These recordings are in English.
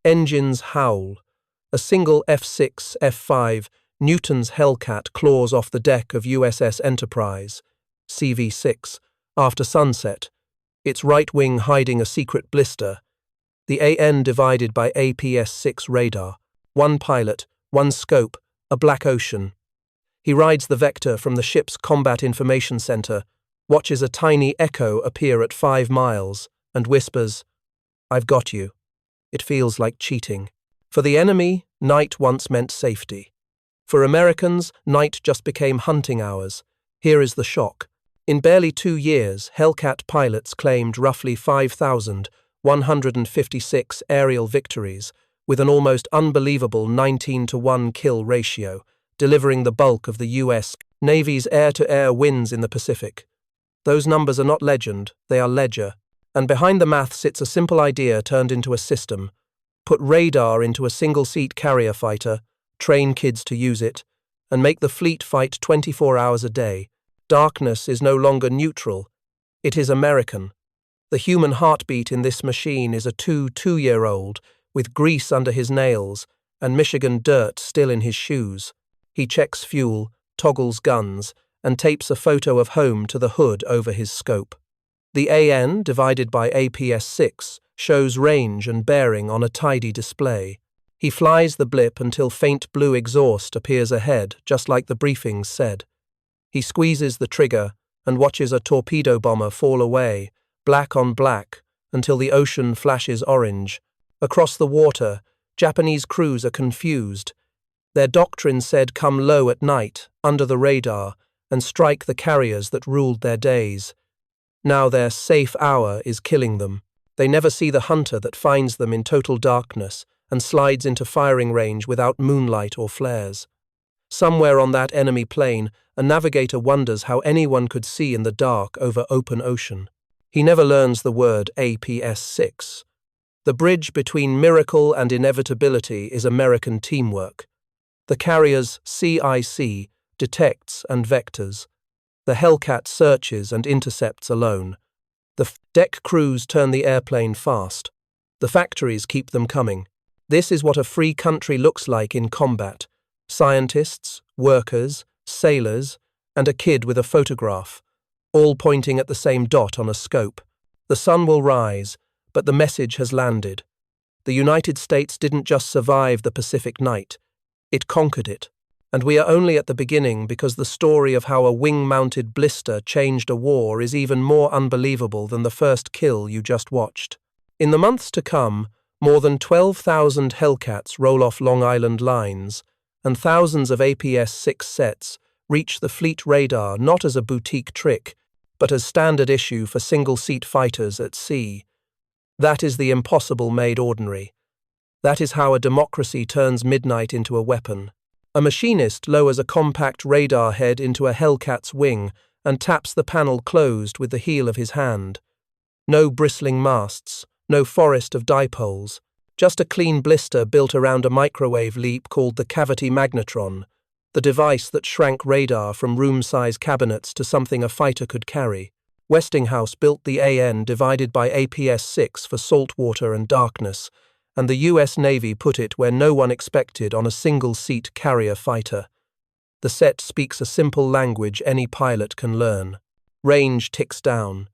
Engines howl. A single F6, F5, Newton's Hellcat claws off the deck of USS Enterprise, CV-6, after sunset, its right wing hiding a secret blister. The AN divided by APS-6 radar. One pilot, one scope, a black ocean. He rides the vector from the ship's Combat Information Center, watches a tiny echo appear at 5 miles, and whispers, "I've got you." It feels like cheating. For the enemy, night once meant safety. For Americans, night just became hunting hours. Here is the shock. In barely 2 years, Hellcat pilots claimed roughly 5,156 aerial victories, with an almost unbelievable 19-to-1 kill ratio, delivering the bulk of the U.S. Navy's air-to-air wins in the Pacific. Those numbers are not legend, they are ledger. And behind the math sits a simple idea turned into a system. Put radar into a single-seat carrier fighter, train kids to use it, and make the fleet fight 24 hours a day. Darkness is no longer neutral. It is American. The human heartbeat in this machine is a two-year-old with grease under his nails and Michigan dirt still in his shoes. He checks fuel, toggles guns, and tapes a photo of home to the hood over his scope. The AN, divided by APS-6, shows range and bearing on a tidy display. He flies the blip until faint blue exhaust appears ahead, just like the briefings said. He squeezes the trigger and watches a torpedo bomber fall away, black on black, until the ocean flashes orange. Across the water, Japanese crews are confused. Their doctrine said come low at night, under the radar, and strike the carriers that ruled their days. Now their safe hour is killing them. They never see the hunter that finds them in total darkness and slides into firing range without moonlight or flares. Somewhere on that enemy plane, a navigator wonders how anyone could see in the dark over open ocean. He never learns the word APS-6. The bridge between miracle and inevitability is American teamwork. The carrier's CIC detects and vectors. The Hellcat searches and intercepts alone. The deck crews turn the airplane fast. The factories keep them coming. This is what a free country looks like in combat. Scientists, workers, sailors, and a kid with a photograph, all pointing at the same dot on a scope. The sun will rise, but the message has landed. The United States didn't just survive the Pacific night, it conquered it. And we are only at the beginning because the story of how a wing-mounted blister changed a war is even more unbelievable than the first kill you just watched. In the months to come, more than 12,000 Hellcats roll off Long Island lines, and thousands of APS-6 sets reach the fleet radar not as a boutique trick, but as standard issue for single-seat fighters at sea. That is the impossible made ordinary. That is how a democracy turns midnight into a weapon. A machinist lowers a compact radar head into a Hellcat's wing and taps the panel closed with the heel of his hand. No bristling masts, no forest of dipoles, just a clean blister built around a microwave leap called the cavity magnetron, the device that shrank radar from room-size cabinets to something a fighter could carry. Westinghouse built the AN divided by APS-6 for salt water and darkness, and the US Navy put it where no one expected on a single-seat carrier fighter. The set speaks a simple language any pilot can learn. Range ticks down.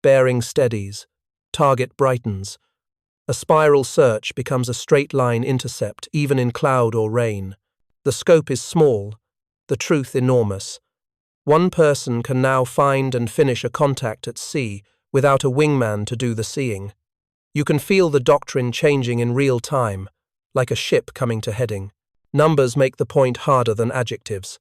Bearing steadies. Target brightens. A spiral search becomes a straight-line intercept, even in cloud or rain. The scope is small, the truth enormous. One person can now find and finish a contact at sea without a wingman to do the seeing. You can feel the doctrine changing in real time, like a ship coming to heading. Numbers make the point harder than adjectives.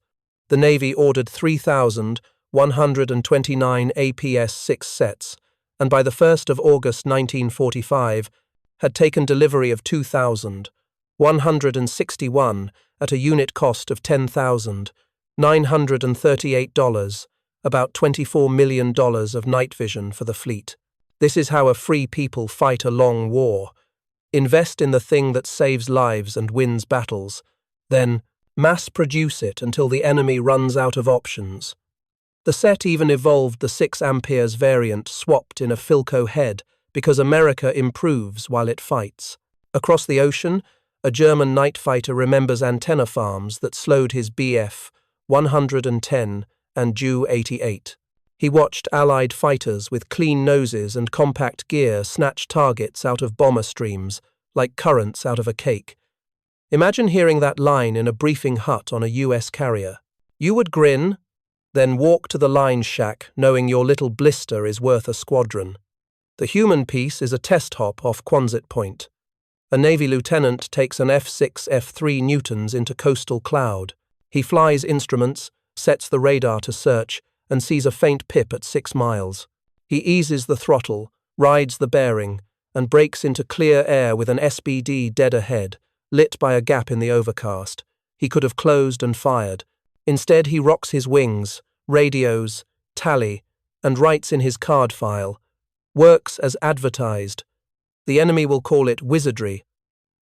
The Navy ordered 3,129 APS-6 sets, and by the 1st of August 1945, had taken delivery of 2,161 at a unit cost of $10,938, about $24 million of night vision for the fleet. This is how a free people fight a long war. Invest in the thing that saves lives and wins battles. Then, mass produce it until the enemy runs out of options. The set even evolved the 6 amperes variant swapped in a Philco head because America improves while it fights. Across the ocean, a German night fighter remembers antenna farms that slowed his Bf 110 and Ju-88. He watched Allied fighters with clean noses and compact gear snatch targets out of bomber streams, like currants out of a cake. Imagine hearing that line in a briefing hut on a US carrier. You would grin, then walk to the line shack knowing your little blister is worth a squadron. The human piece is a test hop off Quonset Point. A Navy lieutenant takes an F-6 F-3 Newtons into coastal cloud. He flies instruments, sets the radar to search, and sees a faint pip at 6 miles. He eases the throttle, rides the bearing, and breaks into clear air with an SBD dead ahead, lit by a gap in the overcast. He could have closed and fired. Instead, he rocks his wings, radios, tally, and writes in his card file, "Works as advertised." The enemy will call it wizardry.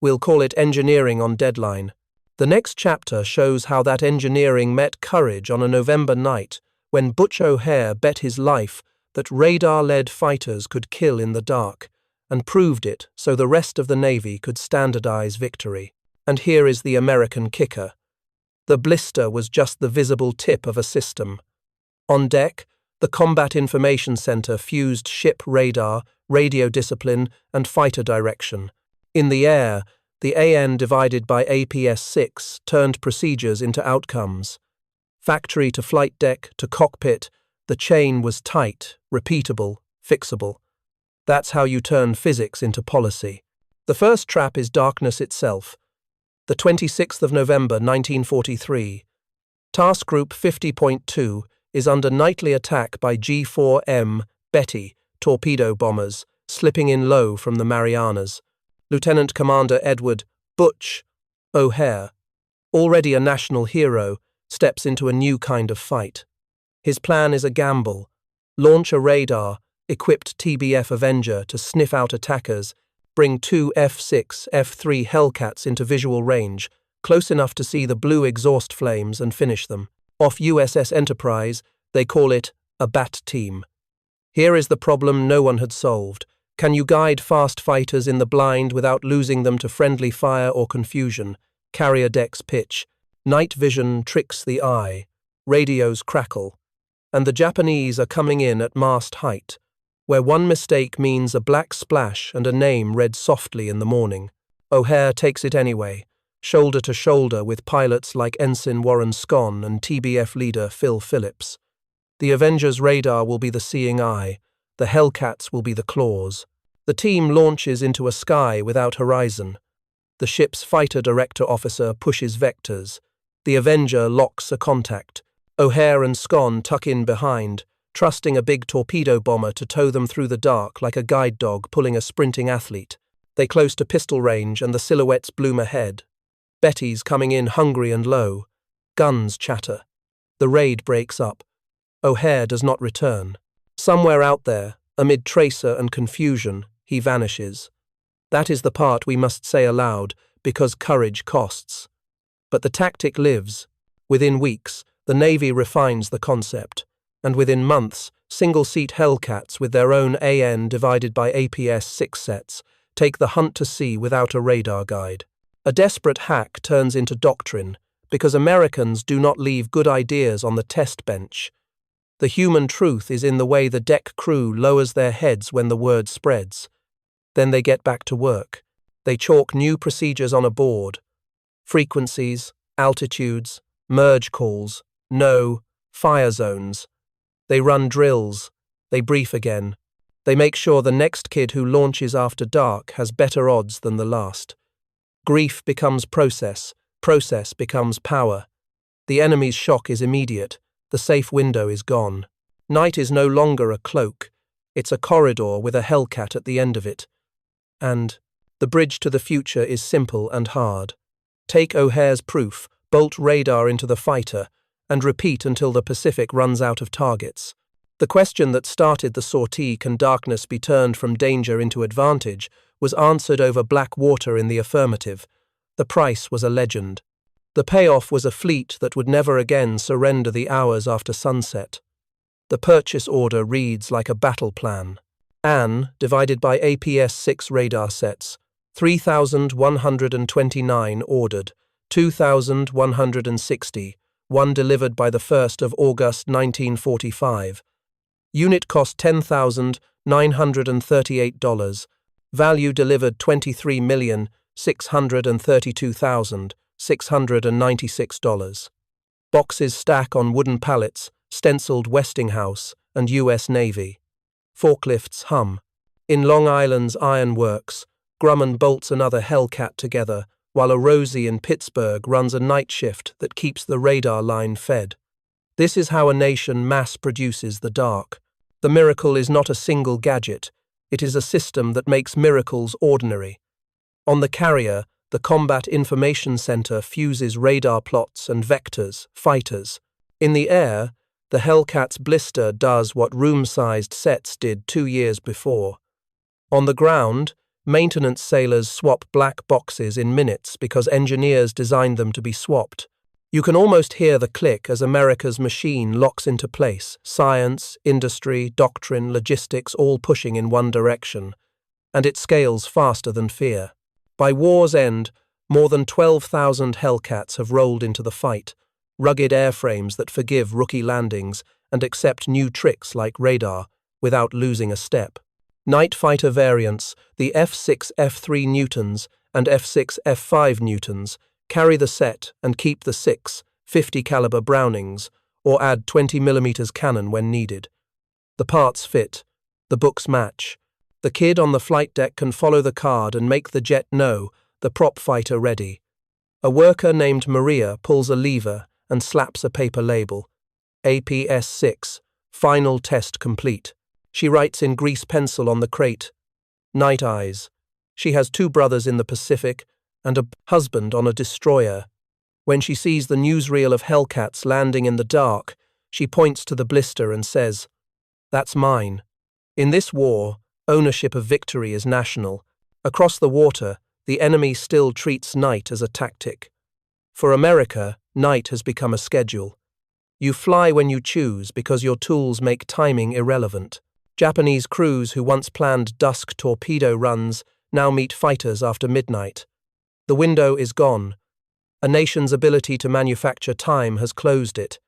We'll call it engineering on deadline. The next chapter shows how that engineering met courage on a November night when Butch O'Hare bet his life that radar-led fighters could kill in the dark, and proved it so the rest of the Navy could standardize victory. And here is the American kicker. The blister was just the visible tip of a system. On deck, the Combat Information Center fused ship radar, radio discipline, and fighter direction. In the air, the AN divided by APS-6 turned procedures into outcomes. Factory to flight deck to cockpit, the chain was tight, repeatable, fixable. That's how you turn physics into policy. The first trap is darkness itself. The 26th of November, 1943. Task Group 50.2 is under nightly attack by G4M Betty torpedo bombers, slipping in low from the Marianas. Lieutenant Commander Edward Butch O'Hare, already a national hero, steps into a new kind of fight. His plan is a gamble. Launch a radar-equipped TBF Avenger to sniff out attackers, bring 2 F-6, F-3 Hellcats into visual range, close enough to see the blue exhaust flames and finish them. Off USS Enterprise, they call it a bat team. Here is the problem no one had solved. Can you guide fast fighters in the blind without losing them to friendly fire or confusion? Carrier decks pitch. Night vision tricks the eye. Radios crackle. And the Japanese are coming in at mast height, where one mistake means a black splash and a name read softly in the morning. O'Hare takes it anyway, shoulder to shoulder with pilots like Ensign Warren Scon and TBF leader Phil Phillips. The Avenger's radar will be the seeing eye, the Hellcats will be the claws. The team launches into a sky without horizon. The ship's fighter director officer pushes vectors. The Avenger locks a contact. O'Hare and Scon tuck in behind, trusting a big torpedo bomber to tow them through the dark like a guide dog pulling a sprinting athlete. They close to pistol range and the silhouettes bloom ahead. Betty's coming in hungry and low. Guns chatter. The raid breaks up. O'Hare does not return. Somewhere out there, amid tracer and confusion, he vanishes. That is the part we must say aloud, because courage costs. But the tactic lives. Within weeks, the Navy refines the concept, and within months, single-seat Hellcats with their own AN divided by APS-6 sets take the hunt to sea without a radar guide. A desperate hack turns into doctrine, because Americans do not leave good ideas on the test bench. The human truth is in the way the deck crew lowers their heads when the word spreads. Then they get back to work. They chalk new procedures on a board. Frequencies, altitudes, merge calls, no, fire zones. They run drills. They brief again. They make sure the next kid who launches after dark has better odds than the last. Grief becomes process becomes power. The enemy's shock is immediate. The safe window is gone. Night is no longer a cloak. It's a corridor with a Hellcat at the end of it. And the bridge to the future is simple and hard. Take O'Hare's proof, bolt radar into the fighter, and repeat until the Pacific runs out of targets. The question that started the sortie, can darkness be turned from danger into advantage, was answered over black water in the affirmative. The price was a legend. The payoff was a fleet that would never again surrender the hours after sunset. The purchase order reads like a battle plan. AN, divided by APS-6 radar sets, 3,129 ordered, 2,160, one delivered by the 1st of August 1945. Unit cost $10,938. Value delivered $23,632,696. Boxes stack on wooden pallets, stenciled Westinghouse and U.S. Navy. Forklifts hum. In Long Island's iron works, Grumman bolts another Hellcat together, while a Rosie in Pittsburgh runs a night shift that keeps the radar line fed. This is how a nation mass produces the dark. The miracle is not a single gadget. It is a system that makes miracles ordinary. On the carrier, the Combat Information Center fuses radar plots and vectors, fighters. In the air, the Hellcats blister does what room-sized sets did 2 years before. On the ground, maintenance sailors swap black boxes in minutes because engineers designed them to be swapped. You can almost hear the click as America's machine locks into place, science, industry, doctrine, logistics all pushing in one direction, and it scales faster than fear. By war's end, more than 12,000 Hellcats have rolled into the fight, rugged airframes that forgive rookie landings and accept new tricks like radar without losing a step. Night fighter variants, the F-6 F-3 Newtons and F-6 F-5 Newtons, carry the set and keep the 50 caliber Brownings, or add 20mm cannon when needed. The parts fit, the books match. The kid on the flight deck can follow the card and make the jet know, the prop fighter ready. A worker named Maria pulls a lever and slaps a paper label. APS-6, final test complete. She writes in grease pencil on the crate. Night eyes. She has 2 brothers in the Pacific and a husband on a destroyer. When she sees the newsreel of Hellcats landing in the dark, she points to the blister and says, "That's mine." In this war, ownership of victory is national. Across the water, the enemy still treats night as a tactic. For America, night has become a schedule. You fly when you choose because your tools make timing irrelevant. Japanese crews who once planned dusk torpedo runs now meet fighters after midnight. The window is gone. A nation's ability to manufacture time has closed it.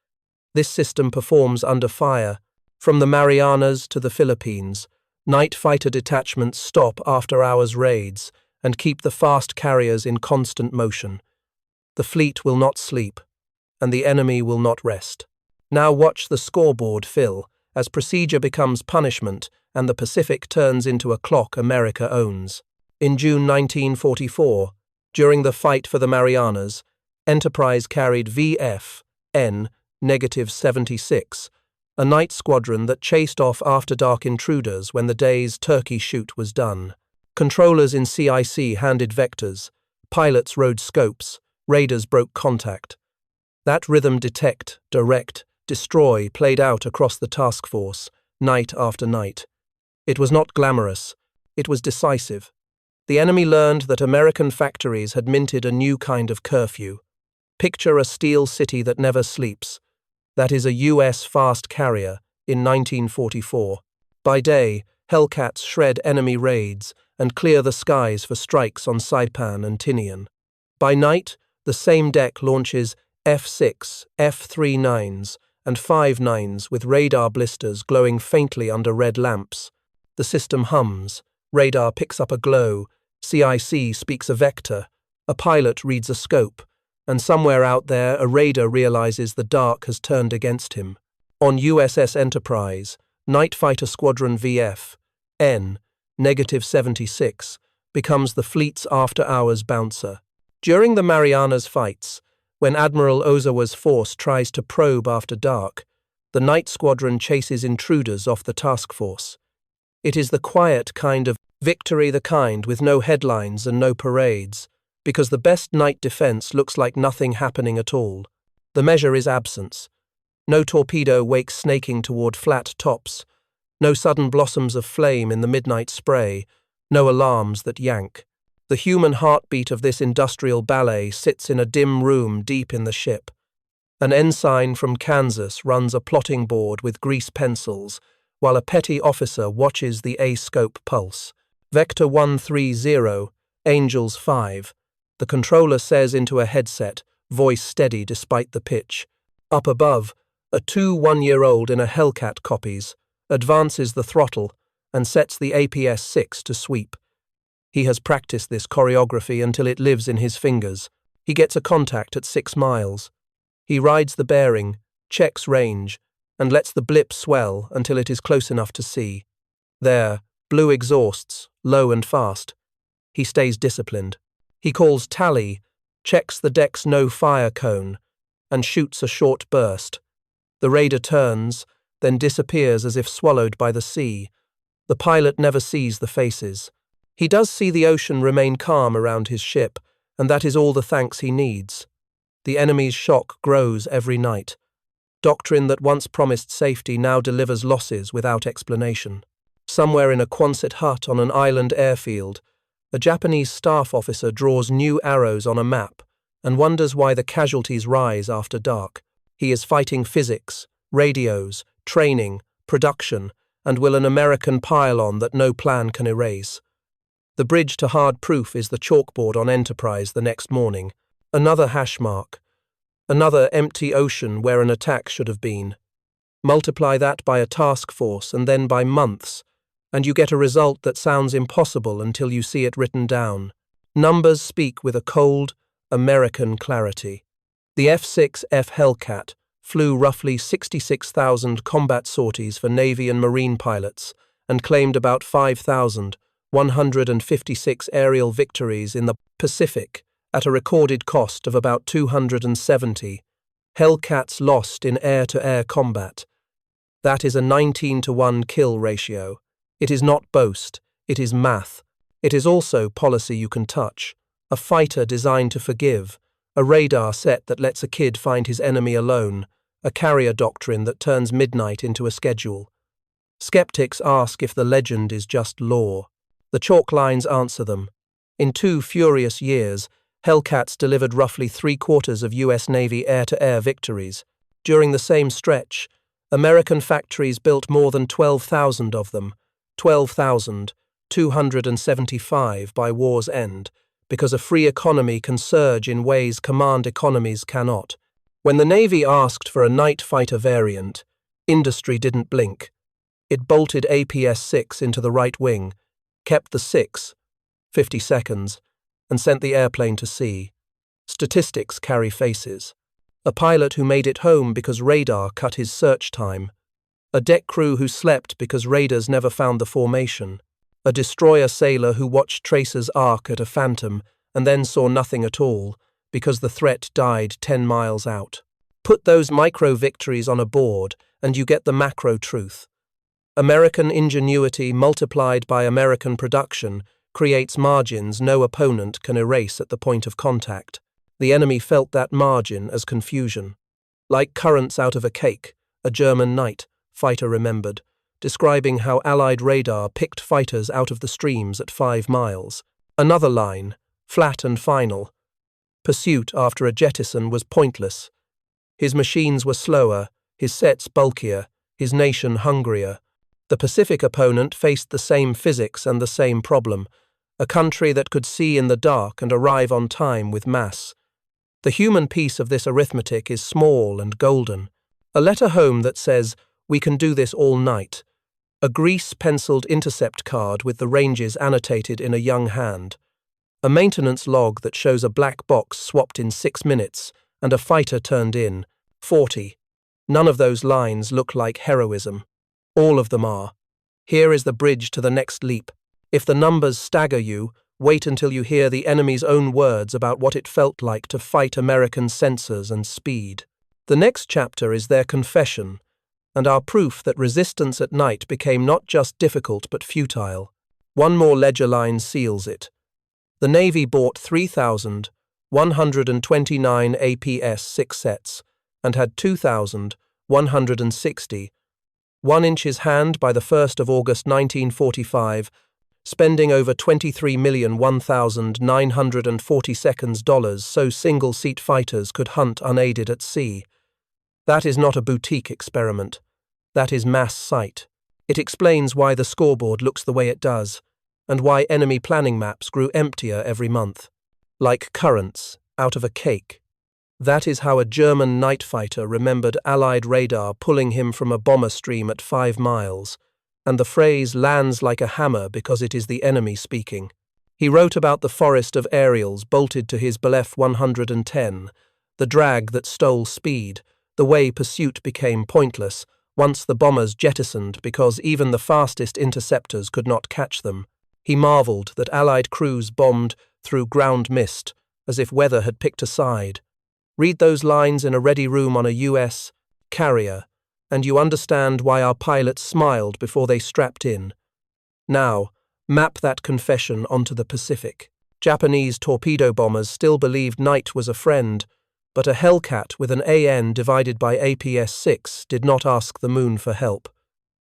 This system performs under fire. From the Marianas to the Philippines, night fighter detachments stop after-hours raids and keep the fast carriers in constant motion. The fleet will not sleep, and the enemy will not rest. Now watch the scoreboard fill as procedure becomes punishment and the Pacific turns into a clock America owns. In June 1944, during the fight for the Marianas, Enterprise carried VF-N-76, a night squadron that chased off after-dark intruders when the day's turkey shoot was done. Controllers in CIC handed vectors, pilots rode scopes, raiders broke contact. That rhythm detect, direct, destroy played out across the task force, night after night. It was not glamorous, it was decisive. The enemy learned that American factories had minted a new kind of curfew. Picture a steel city that never sleeps. That is a U.S. fast carrier in 1944. By day, Hellcats shred enemy raids and clear the skies for strikes on Saipan and Tinian. By night, the same deck launches F-6, F-39s, and 5-9s with radar blisters glowing faintly under red lamps. The system hums. Radar picks up a glow. CIC speaks a vector, a pilot reads a scope, and somewhere out there a raider realizes the dark has turned against him. On USS Enterprise, Night Fighter Squadron VF-N-76 becomes the fleet's after-hours bouncer. During the Marianas fights, when Admiral Ozawa's force tries to probe after dark, the night squadron chases intruders off the task force. It is the quiet kind of victory, the kind with no headlines and no parades, because the best night defense looks like nothing happening at all. The measure is absence. No torpedo wakes snaking toward flat tops, no sudden blossoms of flame in the midnight spray, no alarms that yank. The human heartbeat of this industrial ballet sits in a dim room deep in the ship. An ensign from Kansas runs a plotting board with grease pencils, while a petty officer watches the A-scope pulse. Vector 130, Angels 5. The controller says into a headset, voice steady despite the pitch. Up above, a 1-year-old in a Hellcat copies, advances the throttle, and sets the APS-6 to sweep. He has practiced this choreography until it lives in his fingers. He gets a contact at 6 miles. He rides the bearing, checks range, and lets the blip swell until it is close enough to see. There, blue exhausts, low and fast. He stays disciplined. He calls tally, checks the deck's no-fire cone, and shoots a short burst. The raider turns, then disappears as if swallowed by the sea. The pilot never sees the faces. He does see the ocean remain calm around his ship, and that is all the thanks he needs. The enemy's shock grows every night. Doctrine that once promised safety now delivers losses without explanation. Somewhere in a Quonset hut on an island airfield, a Japanese staff officer draws new arrows on a map and wonders why the casualties rise after dark. He is fighting physics, radios, training, production, and will an American pile-on that no plan can erase. The bridge to hard proof is the chalkboard on Enterprise the next morning. Another hash mark. Another empty ocean where an attack should have been. Multiply that by a task force and then by months, and you get a result that sounds impossible until you see it written down. Numbers speak with a cold, American clarity. The F-6F Hellcat flew roughly 66,000 combat sorties for Navy and Marine pilots and claimed about 5,156 aerial victories in the Pacific at a recorded cost of about 270. Hellcats lost in air-to-air combat. That is a 19-to-1 kill ratio. It is not boast, it is math. It is also policy you can touch. A fighter designed to forgive. A radar set that lets a kid find his enemy alone. A carrier doctrine that turns midnight into a schedule. Skeptics ask if the legend is just lore. The chalk lines answer them. In 2 furious years, Hellcats delivered roughly 3/4 of US Navy air-to-air victories. During the same stretch, American factories built more than 12,000 of them. 12,275 by war's end, because a free economy can surge in ways command economies cannot. When the Navy asked for a night fighter variant, industry didn't blink. It bolted APS-6 into the right wing, kept the 6, 50 seconds, and sent the airplane to sea. Statistics carry faces. A pilot who made it home because radar cut his search time. A deck crew who slept because raiders never found the formation. A destroyer sailor who watched tracers arc at a phantom and then saw nothing at all because the threat died 10 miles out. Put those micro-victories on a board and you get the macro truth. American ingenuity multiplied by American production creates margins no opponent can erase at the point of contact. The enemy felt that margin as confusion. Like currants out of a cake, a German night, fighter remembered, describing how Allied radar picked fighters out of the streams at 5 miles. Another line, flat and final. Pursuit after a jettison was pointless. His machines were slower, his sets bulkier, his nation hungrier. The Pacific opponent faced the same physics and the same problem, a country that could see in the dark and arrive on time with mass. The human piece of this arithmetic is small and golden. A letter home that says, "We can do this all night." A grease-penciled intercept card with the ranges annotated in a young hand. A maintenance log that shows a black box swapped in 6 minutes and a fighter turned in, 40. None of those lines look like heroism. All of them are. Here is the bridge to the next leap. If the numbers stagger you, wait until you hear the enemy's own words about what it felt like to fight American sensors and speed. The next chapter is their confession, and our proof that resistance at night became not just difficult but futile. One more ledger line seals it. The Navy bought 3,129 APS-6 sets and had 2,160. 1 inches hand by the 1st of August 1945, spending over $23,001,940 so single-seat fighters could hunt unaided at sea. That is not a boutique experiment. That is mass sight. It explains why the scoreboard looks the way it does. and why enemy planning maps grew emptier every month. Like currants out of a cake. That is how a German night fighter remembered Allied radar pulling him from a bomber stream at 5 miles, and the phrase lands like a hammer because it is the enemy speaking. He wrote about the forest of aerials bolted to his Bel 110, the drag that stole speed, the way pursuit became pointless once the bombers jettisoned because even the fastest interceptors could not catch them. He marveled that Allied crews bombed through ground mist, as if weather had picked a side. Read those lines in a ready room on a US carrier, and you understand why our pilots smiled before they strapped in. Now, map that confession onto the Pacific. Japanese torpedo bombers still believed night was a friend, but a Hellcat with an AN divided by APS-6 did not ask the moon for help.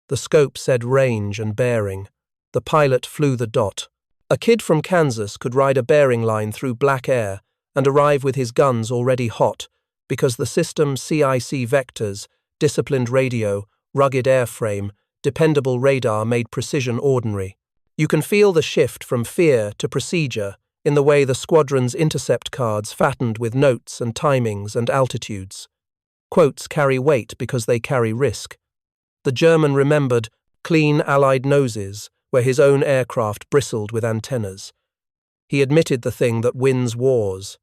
The scope said range and bearing. The pilot flew the dot. A kid from Kansas could ride a bearing line through black air and arrive with his guns already hot because the system's CIC vectors, disciplined radio, rugged airframe, dependable radar made precision ordinary. You can feel the shift from fear to procedure in the way the squadron's intercept cards fattened with notes and timings and altitudes. Quotes carry weight because they carry risk. The German remembered clean Allied noses where his own aircraft bristled with antennas. He admitted the thing that wins wars.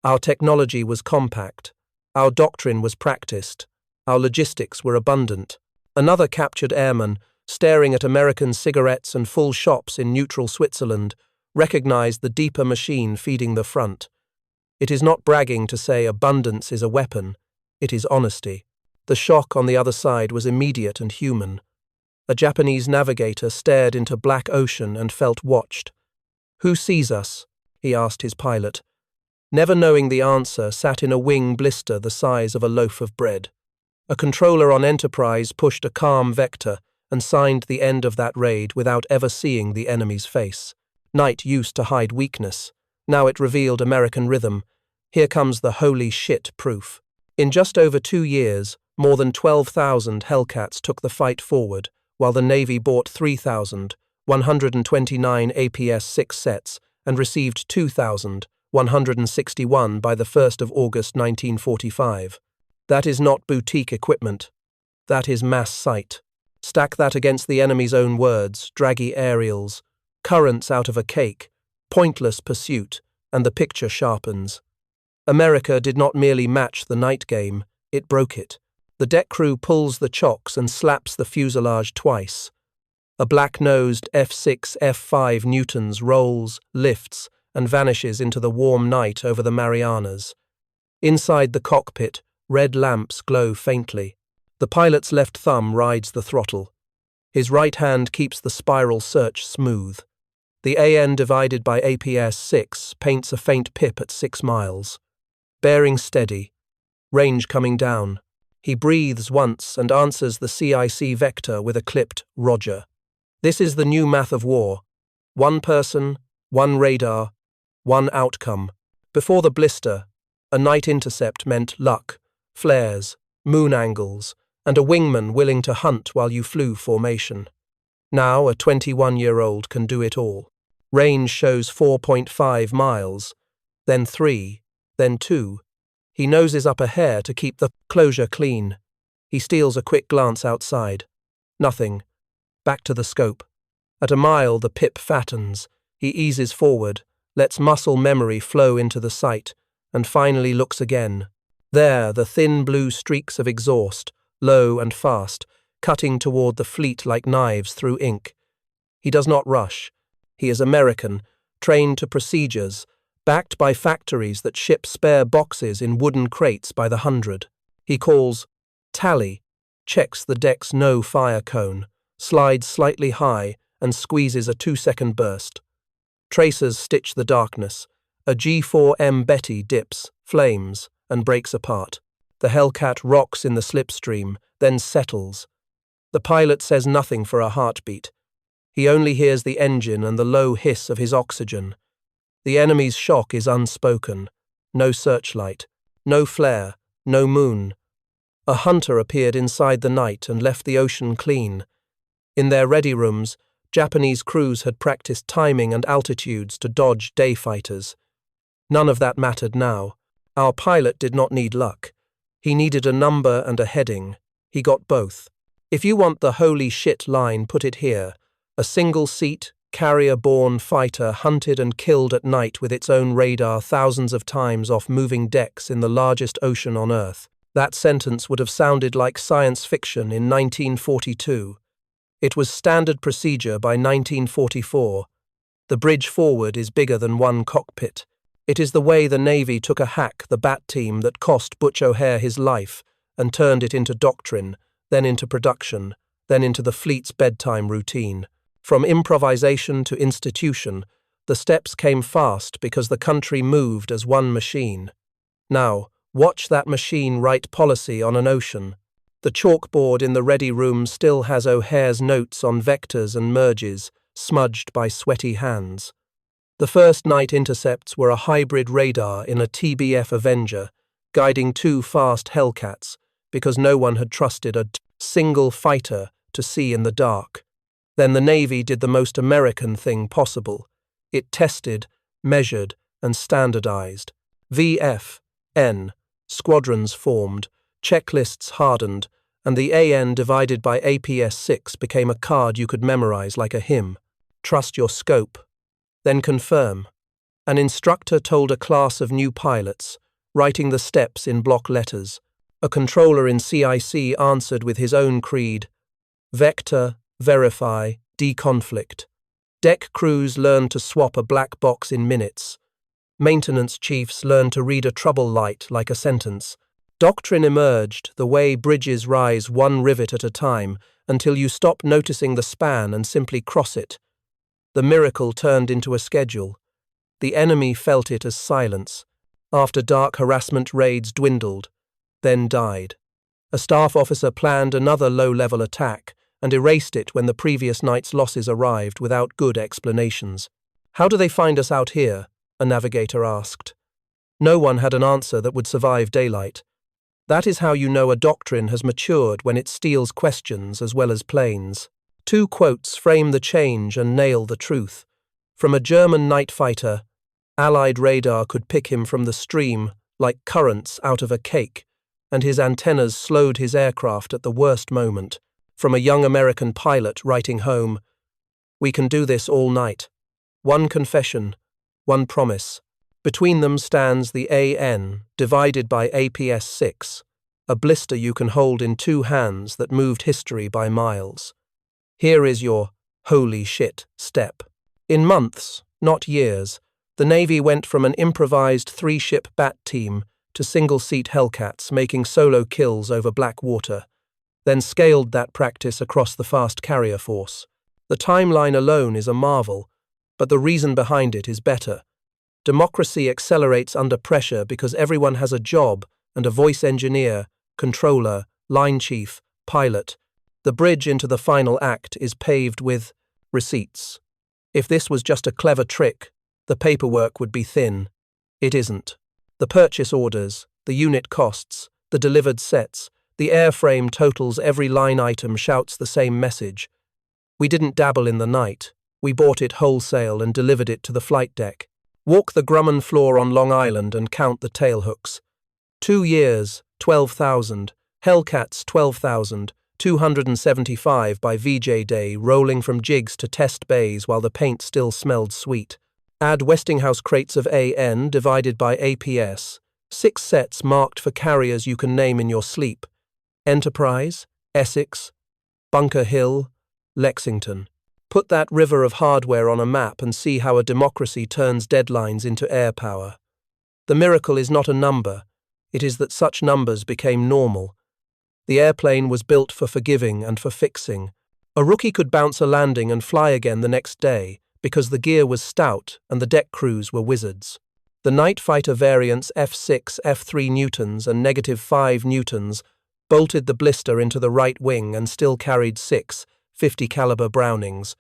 Our technology was compact. Our doctrine was practiced. Our logistics were abundant. Another captured airman, staring at American cigarettes and full shops in neutral Switzerland, recognized the deeper machine feeding the front. It is not bragging to say abundance is a weapon. It is honesty. The shock on the other side was immediate and human. A Japanese navigator stared into black ocean and felt watched. "Who sees us?" he asked his pilot. Never knowing the answer, sat in a wing blister the size of a loaf of bread. A controller on Enterprise pushed a calm vector and signed the end of that raid without ever seeing the enemy's face. Night used to hide weakness. Now it revealed American rhythm. Here comes the holy shit proof. In just over 2 years, more than 12,000 Hellcats took the fight forward, while the Navy bought 3,129 APS-6 sets and received 2,161 by the 1st of August 1945. That is not boutique equipment. That is mass sight. Stack that against the enemy's own words, draggy aerials, currents out of a cake, pointless pursuit, and the picture sharpens. America did not merely match the night game, it broke it. The deck crew pulls the chocks and slaps the fuselage twice. A black-nosed F6 F5 Newtons rolls, lifts, and vanishes into the warm night over the Marianas. Inside the cockpit, red lamps glow faintly. The pilot's left thumb rides the throttle. His right hand keeps the spiral search smooth. The AN divided by APS-6 paints a faint pip at 6 miles. Bearing steady. Range coming down. He breathes once and answers the CIC vector with a clipped Roger. This is the new math of war. One person, one radar, one outcome. Before the blister, a night intercept meant luck, flares, moon angles, and a wingman willing to hunt while you flew formation. Now a 21-year-old can do it all. Range shows 4.5 miles, then 3, then 2. He noses up a hair to keep the closure clean. He steals a quick glance outside. Nothing. Back to the scope. At a mile, the pip fattens. He eases forward, lets muscle memory flow into the sight, and finally looks again. There, the thin blue streaks of exhaust, low and fast, cutting toward the fleet like knives through ink. He does not rush. He is American, trained to procedures, backed by factories that ship spare boxes in wooden crates by the 100. He calls tally, checks the deck's no fire cone, slides slightly high, and squeezes a 2-second burst. Tracers stitch the darkness. A G4M Betty dips, flames, and breaks apart. The Hellcat rocks in the slipstream, then settles. The pilot says nothing for a heartbeat. He only hears the engine and the low hiss of his oxygen. The enemy's shock is unspoken. No searchlight, no flare, no moon. A hunter appeared inside the night and left the ocean clean. In their ready rooms, Japanese crews had practiced timing and altitudes to dodge day fighters. None of that mattered now. Our pilot did not need luck. He needed a number and a heading. He got both. If you want the holy shit line, put it here. A single-seat, carrier-borne fighter hunted and killed at night with its own radar thousands of times off moving decks in the largest ocean on Earth. That sentence would have sounded like science fiction in 1942. It was standard procedure by 1944. The bridge forward is bigger than one cockpit. It is the way the Navy took a hack, the bat team, that cost Butch O'Hare his life and turned it into doctrine, then into production, then into the fleet's bedtime routine. From improvisation to institution, the steps came fast because the country moved as one machine. Now, watch that machine write policy on an ocean. The chalkboard in the ready room still has O'Hare's notes on vectors and merges, smudged by sweaty hands. The first night intercepts were a hybrid radar in a TBF Avenger, guiding two fast Hellcats, because no one had trusted a single fighter to see in the dark. Then the Navy did the most American thing possible. It tested, measured, and standardized. VF-N, squadrons formed, checklists hardened, and the AN divided by APS-6 became a card you could memorize like a hymn. Trust your scope. Then confirm. An instructor told a class of new pilots, writing the steps in block letters. A controller in CIC answered with his own creed. Vector, verify, deconflict. Deck crews learned to swap a black box in minutes. Maintenance chiefs learned to read a trouble light like a sentence. Doctrine emerged, the way bridges rise one rivet at a time until you stop noticing the span and simply cross it. The miracle turned into a schedule. The enemy felt it as silence. After dark, harassment raids dwindled, then died. A staff officer planned another low-level attack and erased it when the previous night's losses arrived without good explanations. "How do they find us out here?" a navigator asked. No one had an answer that would survive daylight. That is how you know a doctrine has matured, when it steals questions as well as planes. Two quotes frame the change and nail the truth. From a German night fighter, Allied radar could pick him from the stream like currants out of a cake, and his antennas slowed his aircraft at the worst moment. From a young American pilot writing home, "We can do this all night." One confession, one promise. Between them stands the AN, divided by APS-6, a blister you can hold in two hands that moved history by miles. Here is your holy shit step. In months, not years, the Navy went from an improvised three-ship bat team to single-seat Hellcats making solo kills over black water, then scaled that practice across the fast carrier force. The timeline alone is a marvel, but the reason behind it is better. Democracy accelerates under pressure because everyone has a job and a voice engineer, controller, line chief, pilot. The bridge into the final act is paved with receipts. If this was just a clever trick, the paperwork would be thin. It isn't. The purchase orders, the unit costs, the delivered sets, the airframe totals, every line item shouts the same message. We didn't dabble in the night. We bought it wholesale and delivered it to the flight deck. Walk the Grumman floor on Long Island and count the tailhooks. 2 years, 12,000. Hellcats, 12,000. 275 by VJ Day, rolling from jigs to test bays while the paint still smelled sweet. Add Westinghouse crates of AN divided by APS. 6 sets marked for carriers you can name in your sleep. Enterprise, Essex, Bunker Hill, Lexington. Put that river of hardware on a map and see how a democracy turns deadlines into air power. The miracle is not a number. It is that such numbers became normal. The airplane was built for forgiving and for fixing. A rookie could bounce a landing and fly again the next day because the gear was stout and the deck crews were wizards. The night fighter variants F6, F3 newtons and -5 newtons bolted the blister into the right wing and still carried 6 50 caliber Brownings,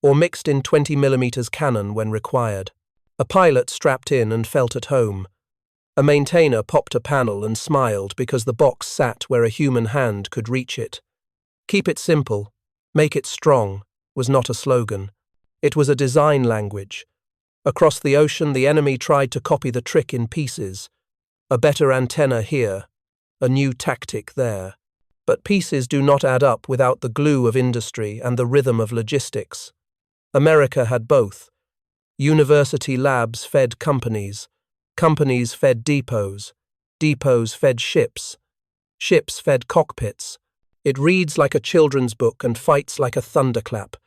or mixed in 20mm cannon when required. A pilot strapped in and felt at home. A maintainer popped a panel and smiled because the box sat where a human hand could reach it. Keep it simple. Make it strong. was not a slogan. It was a design language. Across the ocean, the enemy tried to copy the trick in pieces. A better antenna here, a new tactic there. But pieces do not add up without the glue of industry and the rhythm of logistics. America had both. University labs fed companies. Companies fed depots. Depots fed ships. Ships fed cockpits. It reads like a children's book and fights like a thunderclap.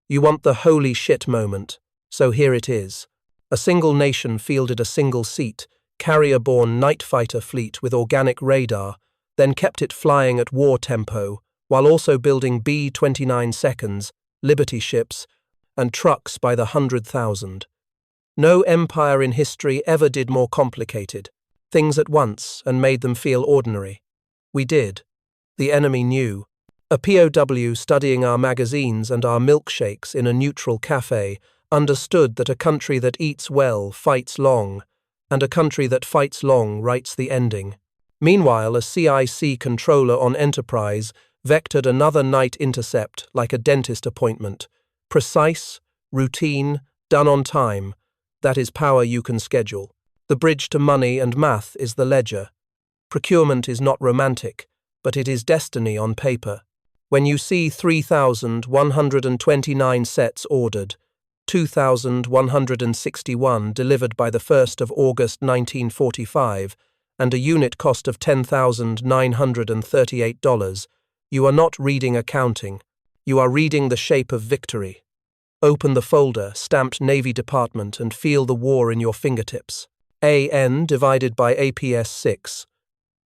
You want the holy shit moment, so here it is. A single nation fielded a single seat, carrier-borne night fighter fleet with organic radar, then kept it flying at war tempo, while also building B-29 seconds, Liberty ships, and trucks by the 100,000. No empire in history ever did more complicated things at once and made them feel ordinary. We did. The enemy knew. A POW studying our magazines and our milkshakes in a neutral cafe understood that a country that eats well fights long, and a country that fights long writes the ending. Meanwhile, a CIC controller on Enterprise vectored another night intercept like a dentist appointment. Precise, routine, done on time. That is power you can schedule. The bridge to money and math is the ledger. Procurement is not romantic, but it is destiny on paper. When you see 3,129 sets ordered, 2,161 delivered by the 1st of August 1945, and a unit cost of $10,938, you are not reading accounting. You are reading the shape of victory. Open the folder, stamped Navy Department, and feel the war in your fingertips. AN divided by APS-6.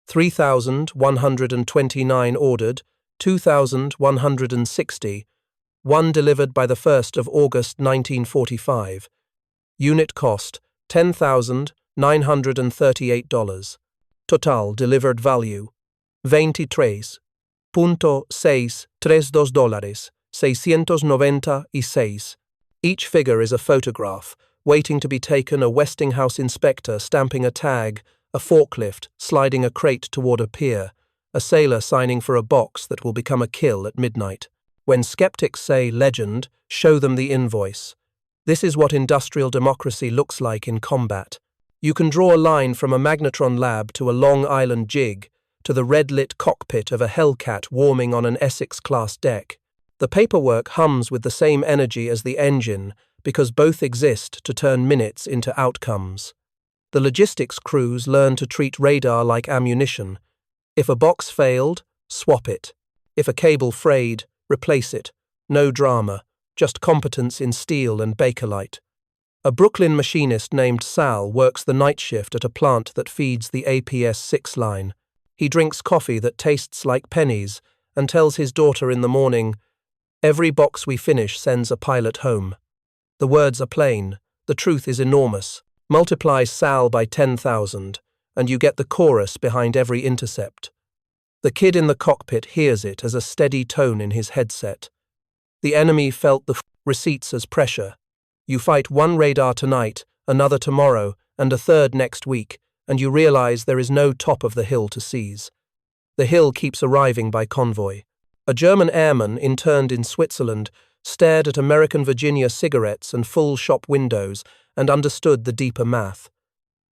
3,129 ordered, 2,160, one delivered by the 1st of August 1945. Unit cost, $10,938. Total delivered value, $23.632, $696. Each figure is a photograph, waiting to be taken, a Westinghouse inspector stamping a tag, a forklift sliding a crate toward a pier, a sailor signing for a box that will become a kill at midnight. When skeptics say legend, show them the invoice. This is what industrial democracy looks like in combat. You can draw a line from a magnetron lab to a Long Island jig, to the red-lit cockpit of a Hellcat warming on an Essex-class deck. The paperwork hums with the same energy as the engine, because both exist to turn minutes into outcomes. The logistics crews learn to treat radar like ammunition. If a box failed, swap it. If a cable frayed, replace it. No drama, just competence in steel and Bakelite. A Brooklyn machinist named Sal works the night shift at a plant that feeds the APS-6 line. He drinks coffee that tastes like pennies and tells his daughter in the morning, "Every box we finish sends a pilot home." The words are plain, the truth is enormous. Multiply Sal by 10,000, and you get the chorus behind every intercept. The kid in the cockpit hears it as a steady tone in his headset. The enemy felt the receipts as pressure. You fight one radar tonight, another tomorrow, and a third next week, and you realize there is no top of the hill to seize. The hill keeps arriving by convoy. A German airman interned in Switzerland stared at American Virginia cigarettes and full shop windows and understood the deeper math.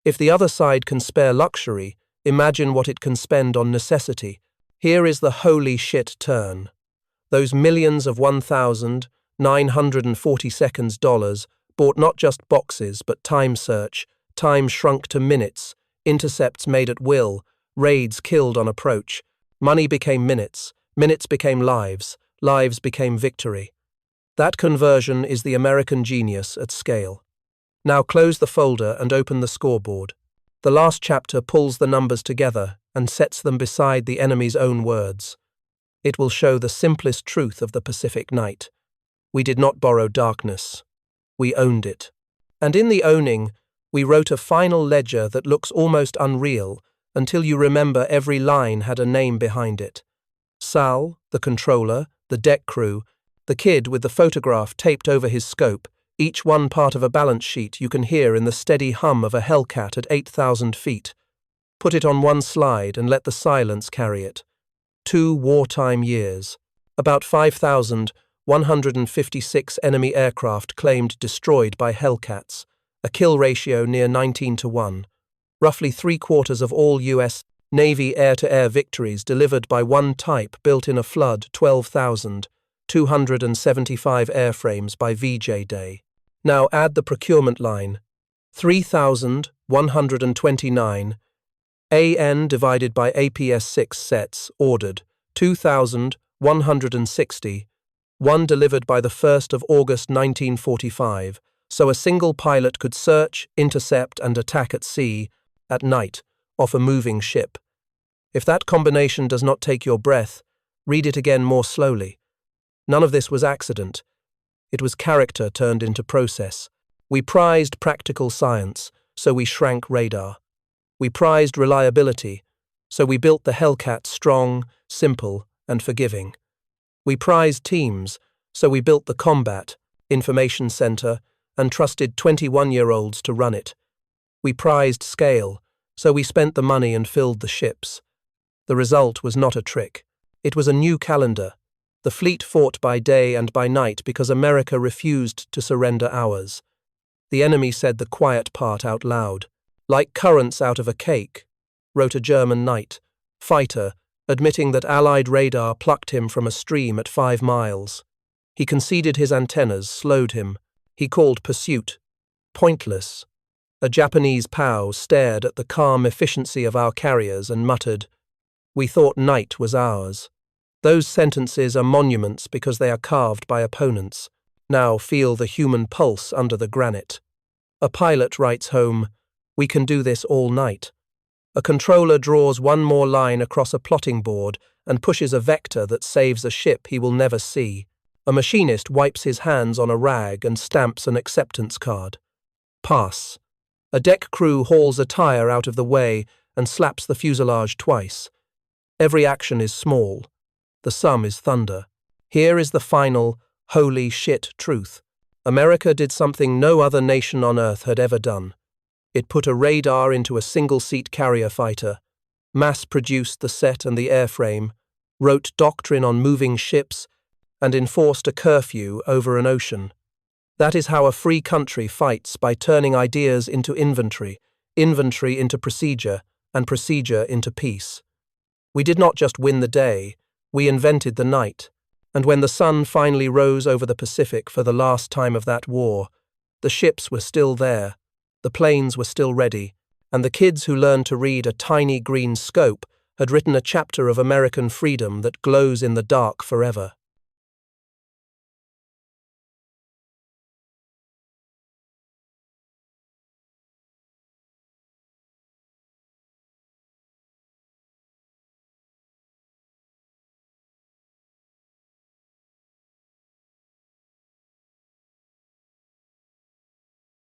If the other side can spare luxury, imagine what it can spend on necessity. Here is the holy shit turn. Those millions of 1,940 seconds dollars bought not just boxes but time search, time shrunk to minutes, intercepts made at will, raids killed on approach. Money became minutes, minutes became lives, lives became victory. That conversion is the American genius at scale. Now close the folder and open the scoreboard. The last chapter pulls the numbers together and sets them beside the enemy's own words. It will show the simplest truth of the Pacific night. We did not borrow darkness. We owned it. And in the owning, we wrote a final ledger that looks almost unreal until you remember every line had a name behind it. Sal, the controller, the deck crew, the kid with the photograph taped over his scope, each one part of a balance sheet you can hear in the steady hum of a Hellcat at 8,000 feet. Put it on one slide and let the silence carry it. 2 wartime years. About 5,000 156 enemy aircraft claimed destroyed by Hellcats, a kill ratio near 19-1. Roughly three-quarters of all U.S. Navy air-to-air victories delivered by one type built in a flood 12,275 airframes by VJ Day. Now add the procurement line, 3,129, AN divided by APS-6 sets ordered, 2,160, one delivered by the 1st of August 1945, so a single pilot could search, intercept, and attack at sea, at night, off a moving ship. If that combination does not take your breath, read it again more slowly. None of this was accident. It was character turned into process. We prized practical science, so we shrank radar. We prized reliability, so we built the Hellcat strong, simple, and forgiving. We prized teams, so we built the Combat Information Center and trusted 21-year-olds to run it. We prized scale, so we spent the money and filled the ships. The result was not a trick. It was a new calendar. The fleet fought by day and by night because America refused to surrender ours. The enemy said the quiet part out loud. Like currants out of a cake, wrote a German knight, fighter, admitting that Allied radar plucked him from a stream at 5 miles. He conceded his antennas, slowed him. He called pursuit pointless. A Japanese POW stared at the calm efficiency of our carriers and muttered, "We thought night was ours." Those sentences are monuments because they are carved by opponents. Now feel the human pulse under the granite. A pilot writes home, "We can do this all night." A controller draws one more line across a plotting board and pushes a vector that saves a ship he will never see. A machinist wipes his hands on a rag and stamps an acceptance card. Pass. A deck crew hauls a tire out of the way and slaps the fuselage twice. Every action is small. The sum is thunder. Here is the final, holy shit truth. America did something no other nation on earth had ever done. It put a radar into a single-seat carrier fighter, mass-produced the set and the airframe, wrote doctrine on moving ships, and enforced a curfew over an ocean. That is how a free country fights, by turning ideas into inventory, inventory into procedure, and procedure into peace. We did not just win the day, we invented the night, and when the sun finally rose over the Pacific for the last time of that war, the ships were still there. The planes were still ready, and the kids who learned to read a tiny green scope had written a chapter of American freedom that glows in the dark forever.